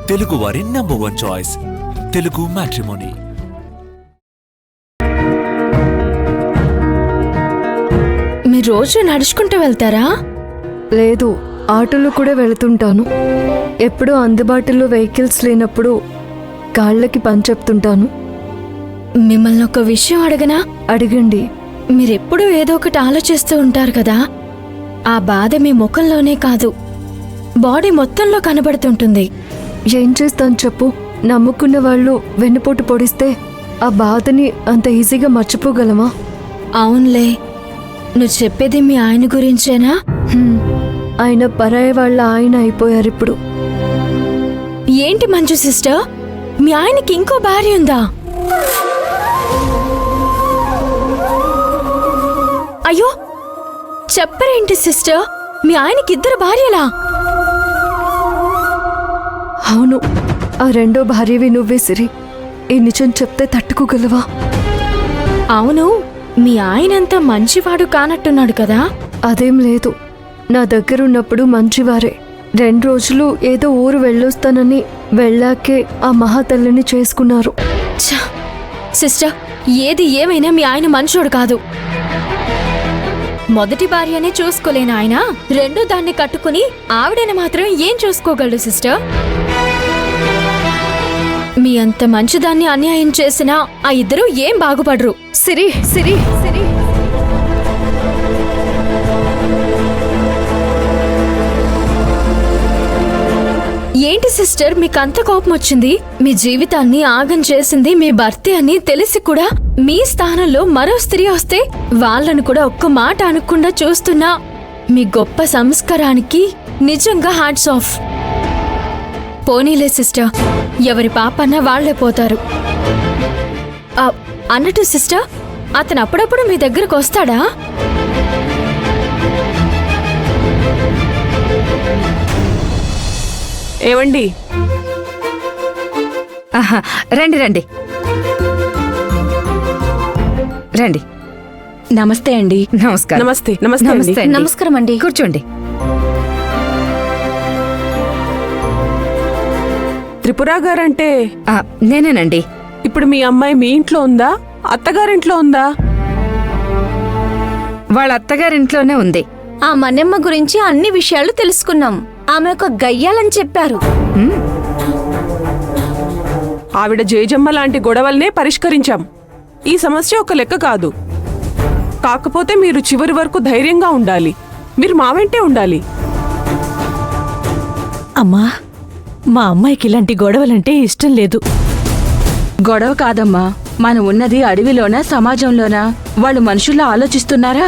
తెలుగు వారి number 1 choice Telugu matrimony. మీరు రోజు నడుచుకుంటూ వెళ్తారా? లేదు, ఆటోలో కూడా వెళుతుంటాను. ఎప్పుడూ అందుబాటులో వెహికల్స్ లేనప్పుడు కాళ్ళకి పని చెప్తుంటాను. మిమ్మల్ని ఒక విషయం అడగనా? అడగండి. మీరెప్పుడూ ఏదో ఒకటి ఆలోచిస్తూ ఉంటారు కదా, ఆ బాధ మీ ముఖంలోనే కాదు, బాడీ మొత్తంలో కనబడుతుంటుంది. ఏం చేస్తాను చెప్పు? నమ్ముకున్న వాళ్ళు వెన్నుపోటు పొడిస్తే ఆ బాధని అంత ఈజీగా మర్చిపోగలమా? అవునులే, నువ్వు చెప్పేది మీ ఆయన గురించేనా? ఆయన పరాయి వాళ్ళ ఆయన అయిపోయారు ఇప్పుడు. ఏంటి మంజు సిస్టర్, మీ ఆయనకి ఇంకో భార్య ఉందా? అయ్యో, చెప్పరేంటి సిస్టర్, మీ ఆయనకి 2 భార్యలా? అవును, ఆ రెండో భార్యవి నువ్వే సిరి. ఈ నిజం చెప్తే తట్టుకోగలవా? అవును, మీ ఆయనంత మంచివాడు కానట్టున్నాడు కదా? అదేం లేదు, నా దగ్గరున్నప్పుడు మంచివారే. 2 రోజులు ఏదో ఊరు వెళ్ళొస్తానని వెళ్ళాకే ఆ మహాతల్లిని చేసుకున్నారు. ఛ! సిస్టర్, ఏది ఏమైనా మీ ఆయన మంచోడు కాదు. మొదటి భార్యనే చూసుకోలేని ఆయన రెండో దాన్ని కట్టుకుని ఆవిడని మాత్రం ఏం చూసుకోగలడు సిస్టర్? మీ అంత మంచిదాన్ని అన్యాయం చేసినా ఆ ఇద్దరూ ఏం బాగుపడరు. సిరి సిరి సిరి ఏంటి సిస్టర్ మీకంత కోపం వచ్చింది? మీ జీవితాన్ని ఆగం చేసింది మీ భర్తే అని తెలిసి కూడా మీ స్థానంలో మరో స్త్రీ వస్తే వాళ్ళను కూడా ఒక్క మాట అనకుండా చూస్తున్నా మీ గొప్ప సంస్కారానికి నిజంగా హ్యాట్స్ ఆఫ్. పోనీలే సిస్టర్, ఎవరి పాపన్నా వాళ్లే పోతారు. అన్నట్టు సిస్టర్, అతను అప్పుడప్పుడు మీ దగ్గరకు వస్తాడా? ఏవండి, రండి రండి రండి. నమస్తే అండి. నమస్కారం. నమస్తే నమస్తే నమస్తే అండి. నమస్కారం అండి. కూర్చోండి. త్రిపుర గారంటే నేనేనండి. ఇప్పుడు మీ అమ్మాయి మీ ఇంట్లో ఉందా, అత్తగారింట్లో ఉందా? వాళ్ళ అత్తగారింట్లోనే ఉంది. ఆ మనమ్మ గురించి అన్ని విషయాలు తెలుసుకున్నాం. ఆమె ఒక గయ్యాలని చెప్పారు. ఆవిడ జేజమ్మ లాంటి గొడవల్నే పరిష్కరించాం. ఈ సమస్య ఒక లెక్క కాదు. కాకపోతే మీరు చివరి వరకు ధైర్యంగా ఉండాలి. మీరు మా వెంటే ఉండాలి. అమ్మా, మా అమ్మాయికి ఇలాంటి గొడవలంటే ఇష్టం లేదు. గొడవ కాదమ్మా, మనం ఉన్నది అడవిలోనా సమాజంలోనా? వాళ్ళు మనుషుల్లా ఆలోచిస్తున్నారా?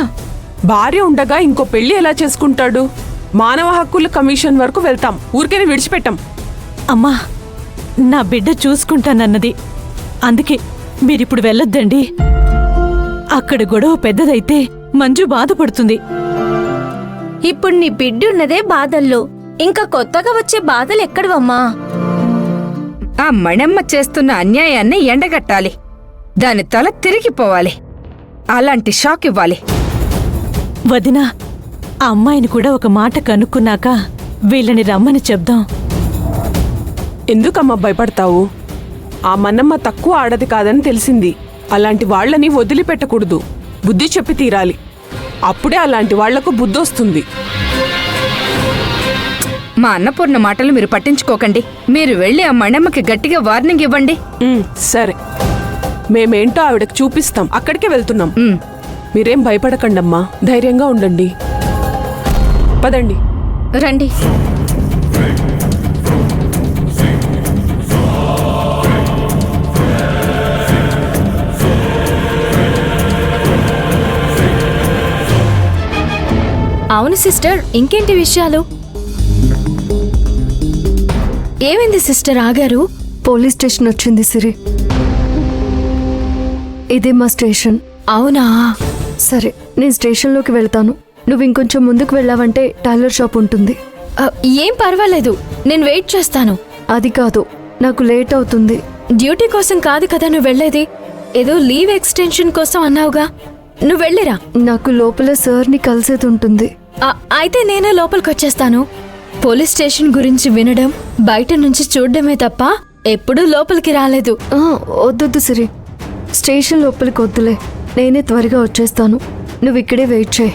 భార్య ఉండగా ఇంకో పెళ్లి ఎలా చేసుకుంటాడు? మానవ హక్కుల కమిషన్ వరకు వెళ్తాం, ఊరికేనే విడిచిపెట్టాం. అమ్మా, నా బిడ్డ చూసుకుంటానన్నది, అందుకే మీరిప్పుడు వెళ్ళొద్దండి. అక్కడ గొడవ పెద్దదైతే మంజు బాధపడుతుంది. ఇప్పుడు నీ బిడ్డున్నదే బాధల్లో, ఇంకా కొత్తగా వచ్చే బాధలు ఎక్కడవమ్మా? ఆ మణమ్మ చేస్తున్న అన్యాయాన్ని ఎండగట్టాలి. దాని తల తిరిగిపోవాలి. అలాంటి షాక్ ఇవ్వాలి. వదినా, ఆ అమ్మాయిని కూడా ఒక మాట కనుక్కున్నాక వీళ్ళని రమ్మని చెప్దాం. ఎందుకమ్మా భయపడతావు? ఆ మన్నమ్మ తక్కువ ఆడది కాదని తెలిసింది. అలాంటి వాళ్లని వదిలిపెట్టకూడదు, బుద్ధి చెప్పి తీరాలి. అప్పుడే అలాంటి వాళ్లకు బుద్ధొస్తుంది. మా అన్నపూర్ణ మాటలు మీరు పట్టించుకోకండి. మీరు వెళ్ళి ఆ మణమ్మకి గట్టిగా వార్నింగ్ ఇవ్వండి. సరే, మేమేంటో ఆవిడకి చూపిస్తాం. అక్కడికే వెళ్తున్నాం. మీరేం భయపడకండమ్మా, ధైర్యంగా ఉండండి. పదండి. రండి. అవును సిస్టర్, ఇంకేంటి విషయాలు? ఏమైంది సిస్టర్, ఆగారు? పోలీస్ స్టేషన్ వచ్చింది సిరి. ఇదే మా స్టేషన్. అవునా? సరే, నేను స్టేషన్లోకి వెళ్తాను. నువ్వు ఇంకొంచెం ముందుకు వెళ్ళావంటే టైలర్ షాప్ ఉంటుంది. ఏం పర్వాలేదు, నేను వెయిట్ చేస్తాను. అది కాదు, నాకు లేట్ అవుతుంది. డ్యూటీ కోసం కాదు కదా నువ్వు వెళ్ళేది, ఏదో లీవ్ ఎక్స్టెన్షన్ కోసం అన్నావుగా. నువ్వు వెళ్ళిరా. నాకు లోపల సార్ని కలిసేది ఉంటుంది. అయితే నేనే లోపలికి వచ్చేస్తాను. పోలీస్ స్టేషన్ గురించి వినడం, బయట నుంచి చూడడమే తప్ప ఎప్పుడూ లోపలికి రాలేదు. వద్దొద్దు సిరి, స్టేషన్ లోపలికి వద్దులే, నేనే త్వరగా వచ్చేస్తాను. నువ్వు ఇక్కడే వెయిట్ చేయి.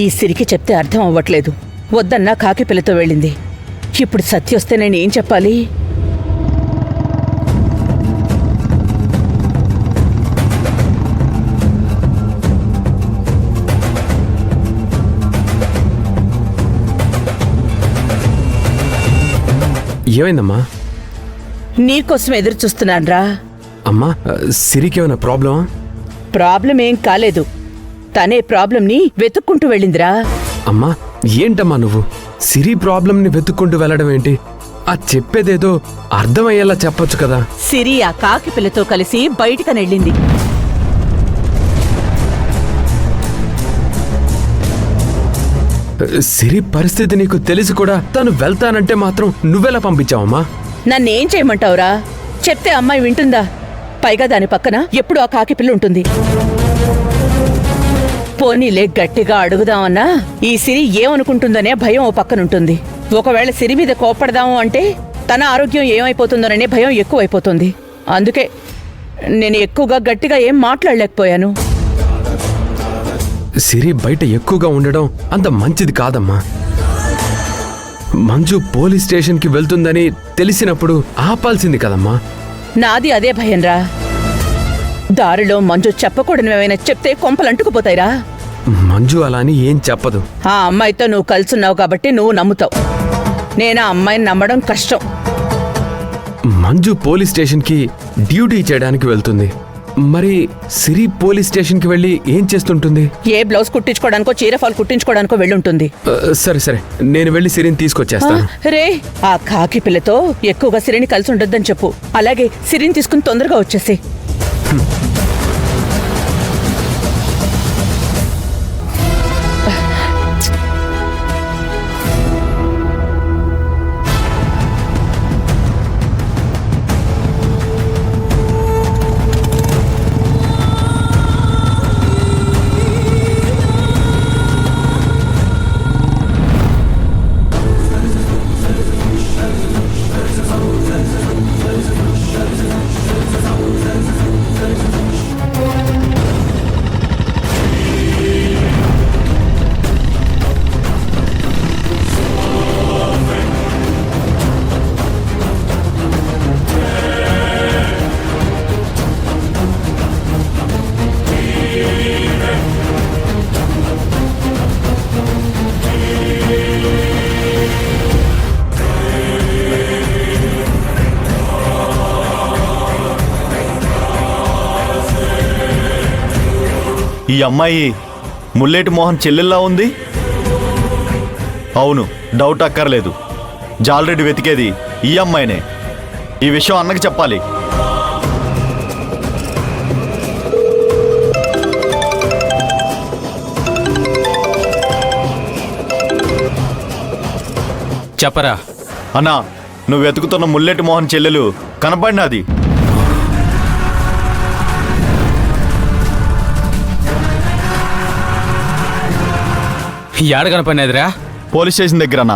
ఈ సిరికి చెప్తే అర్థం అవ్వట్లేదు. వద్దన్నా కాకి పిల్లతో వెళ్ళింది. ఇప్పుడు సత్య వస్తే నేనేం చెప్పాలి? ఏమైందమ్మా? నీకోసం ఎదురు చూస్తున్నాన్రా. అమ్మా, సిరికి ఏమైనా ప్రాబ్లమా? ప్రాబ్లం ఏం కాలేదు, తనే ప్రాబ్లంని వెతుక్కుంటూ వెళ్ళిందిరా. అమ్మా, ఏంటమ్మా నువ్వు సిరి ప్రాబ్లంని వెతుక్కుంటూ వెళ్ళడం ఏంటి? ఆ చెప్పేదేదో అర్థమయ్యేలా చెప్పొచ్చు కదా. సిరి ఆ కాకి పిల్లతో కలిసి బయటికనెళ్ళింది. సిరి పరిస్థితి నీకు తెలిసి కూడా తను వెళ్తానంటే మాత్రం నువ్వెలా పంపించావమ్మా? నన్నేం చేయమంటావురా? చెప్తే అమ్మాయి వింటుందా? పైగా దాని పక్కన ఎప్పుడు ఆ కాకి పిల్ల ఉంటుంది. పోనీలే, గట్టిగా అడుగుదామన్నా ఈ సిరి ఏమనుకుంటుందనే భయం ఓ పక్కనుంటుంది. ఒకవేళ సిరి మీద కోప్పడదాము అంటే తన ఆరోగ్యం ఏమైపోతుందోననే భయం ఎక్కువైపోతుంది. అందుకే నేను ఎక్కువగా గట్టిగా ఏం మాట్లాడలేకపోయాను. సిరి బయట ఎక్కువగా ఉండడం అంత మంచిది కాదమ్మా. మంజు పోలీస్ స్టేషన్కి వెళ్తుందని తెలిసినప్పుడు ఆపాల్సింది కదమ్మా. నాది అదే భయంరా. దారిలో మంజు చెప్పకూడనివేమైనా చెప్తే కొంపలంటుకుపోతాయిరా. మంజు అలా అని ఏం చెప్పదు. ఆ అమ్మాయితో నువ్వు కలుసున్నావు కాబట్టి నువ్వు నమ్ముతావు. నేను ఆ అమ్మాయిని నమ్మడం కష్టం. మంజు పోలీస్ స్టేషన్కి డ్యూటీ చేయడానికి వెళ్తుంది. మరి సిరి పోలీస్ స్టేషన్కి వెళ్ళి ఏం చేస్తుంటుంది? ఏ బ్లౌజ్ కుట్టించుకోవడానికో చీర ఫాల్ కుట్టించుకోవడానికో వెళ్ళుంటుంది. సరే సరే, నేను వెళ్ళి సిరిని తీసుకొచ్చేస్తాను. రే, ఆ కాకి పిల్లతో ఎక్కువగా సిరిని కలిసి ఉండొద్దని చెప్పు. అలాగే సిరిని తీసుకుని తొందరగా వచ్చేసి. ఈ అమ్మాయి ముల్లేటి మోహన్ చెల్లెల్లా ఉంది. అవును, డౌట్ అక్కర్లేదు. జాలరెడ్డి వెతికేది ఈ అమ్మాయినే. ఈ విషయం అన్నకి చెప్పాలి. చెప్పరా అన్నా, నువ్వు వెతుకుతున్న ముల్లేటి మోహన్ చెల్లెలు కనపడినది. ఏడ కనపడినదిరా? Police station దగ్గరనా?